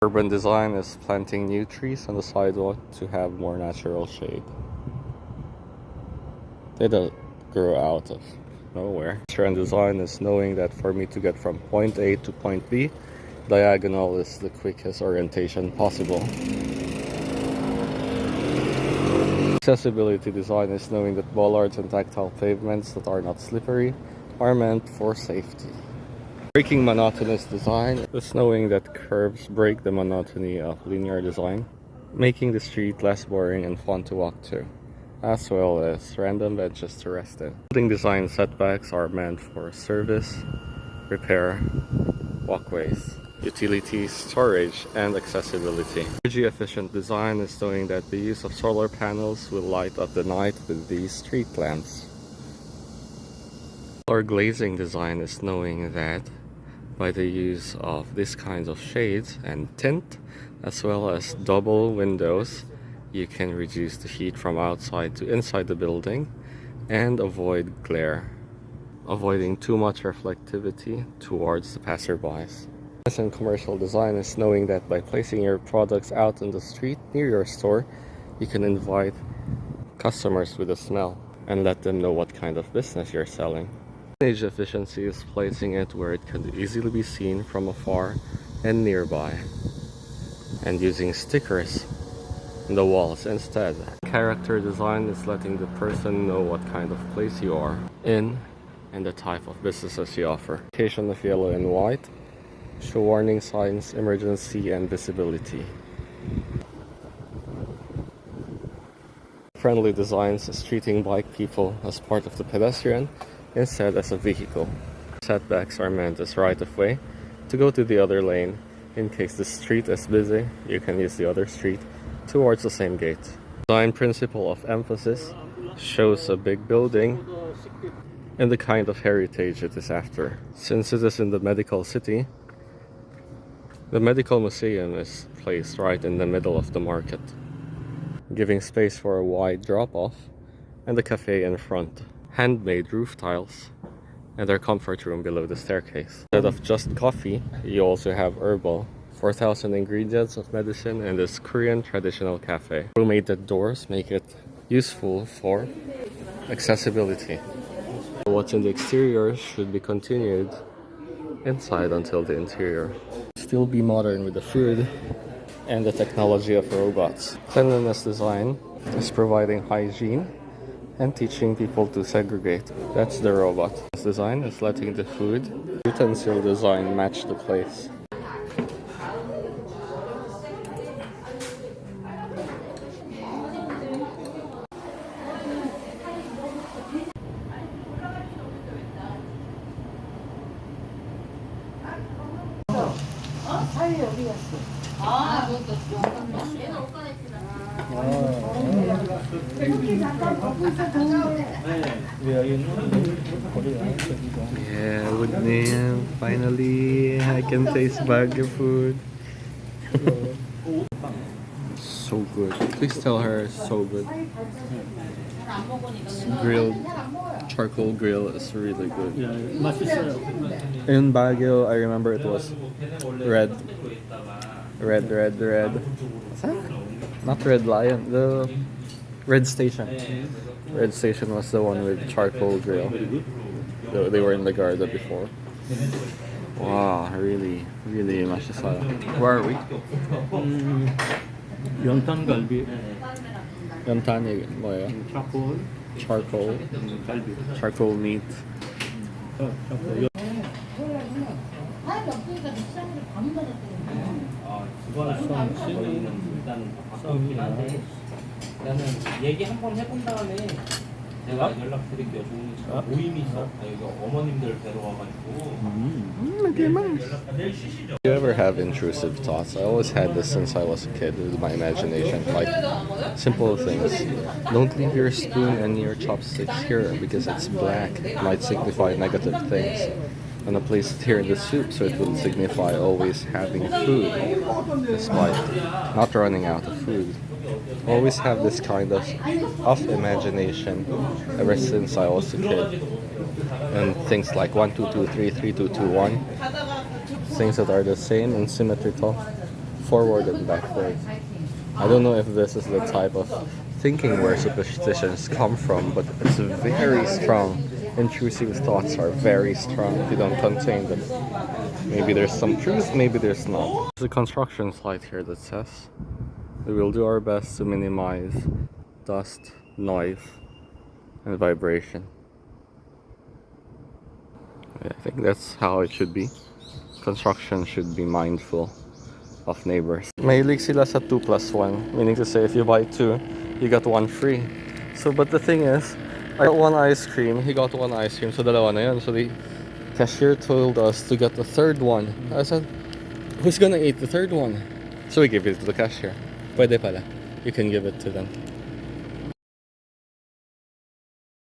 Urban design is planting new trees on the sidewalk to have more natural shade. They don't grow out of nowhere. Trend design is knowing that for me to get from point A to point B, diagonal is the quickest orientation possible. Accessibility design is knowing that bollards and tactile pavements that are not slippery are meant for safety. Breaking monotonous design is knowing that curves break the monotony of linear design, making the street less boring and fun to walk to, as well as random benches to rest in. Building design setbacks are meant for service, repair, walkways, utilities, storage, and accessibility. Energy efficient design is knowing that the use of solar panels will light up the night with these street lamps. Or glazing design is knowing that by the use of these kinds of shades and tint, as well as double windows, you can reduce the heat from outside to inside the building and avoid glare, avoiding too much reflectivity towards the passerbys. And commercial design is knowing that by placing your products out in the street near your store, you can invite customers with a smell and let them know what kind of business you're selling. Image efficiency is placing it where it can easily be seen from afar and nearby, and using stickers in the walls instead. Character design is letting the person know what kind of place you are in and the type of businesses you offer. Location of yellow and white show warning signs, emergency, and visibility. Friendly designs is treating bike people as part of the pedestrian instead as a vehicle. Setbacks are meant as right of way to go to the other lane. In case the street is busy, you can use the other street towards the same gate. Design principle of emphasis shows a big building and the kind of heritage it is after. Since it is in the medical city, the medical museum is placed right in the middle of the market, giving space for a wide drop-off and the cafe in front. Handmade roof tiles and their comfort room below the staircase. Instead of just coffee, you also have herbal, 4,000 ingredients of medicine in this Korean traditional cafe. Room-mated doors make it useful for accessibility. What's in the exterior should be continued inside until the interior. Still be modern with the food and the technology of robots. Cleanliness design is providing hygiene and teaching people to segregate. That's the robot. This design is letting the food utensil design match the place. Yeah, Woodname. Finally, I can taste Baguio food. So good. Please tell her it's so good. Grilled charcoal grill is really good. In Baguio, I remember it was red. What's that? Not Red Lion. The Red Station. Red Station was the one with charcoal grill. They were in the Garda before. Wow, really 맛있어요. Where are we? 연탄 갈비. 연탄이 뭐예요? charcoal. 갈비. Charcoal meat. 수고하셨어요. 저희는 일단은 바꾸긴 한데 일단은 얘기 한번 해본 다음에 제가 연락드릴게요. 좋으니까 모임이 있어. 여기 어머님들 뵈러 와가지고. 내일 쉬시죠? Do you ever have intrusive thoughts? I always had this since I was a kid with my imagination. Like simple things. Don't leave your spoon and your chopsticks here because it's black. It might signify negative things. And I place it here in the soup so it will signify always having food despite not running out of food. Always have this kind of imagination ever since I was a kid. And things like 1, 2, 2, 3, 3, 2, 2, 1. Things that are the same and symmetrical forward and backward. I don't know if this is the type of thinking where superstitions come from, but it's very strong. Intrusive thoughts are very strong if you don't contain them. Maybe there's some truth, maybe there's not. There's a construction site here that says we will do our best to minimize dust, noise, and vibration. I think that's how it should be. Construction should be mindful of neighbors. Mahilig sila sa 2+1, meaning to say if you buy 2, you got 1 free. So, but the thing is, I got 1 ice cream, he got 1 ice cream, so dalawa na yun. So the cashier told us to get the 3rd one. I said, who's gonna eat the 3rd one? So we gave it to the cashier. Pwede pala. You can give it to them.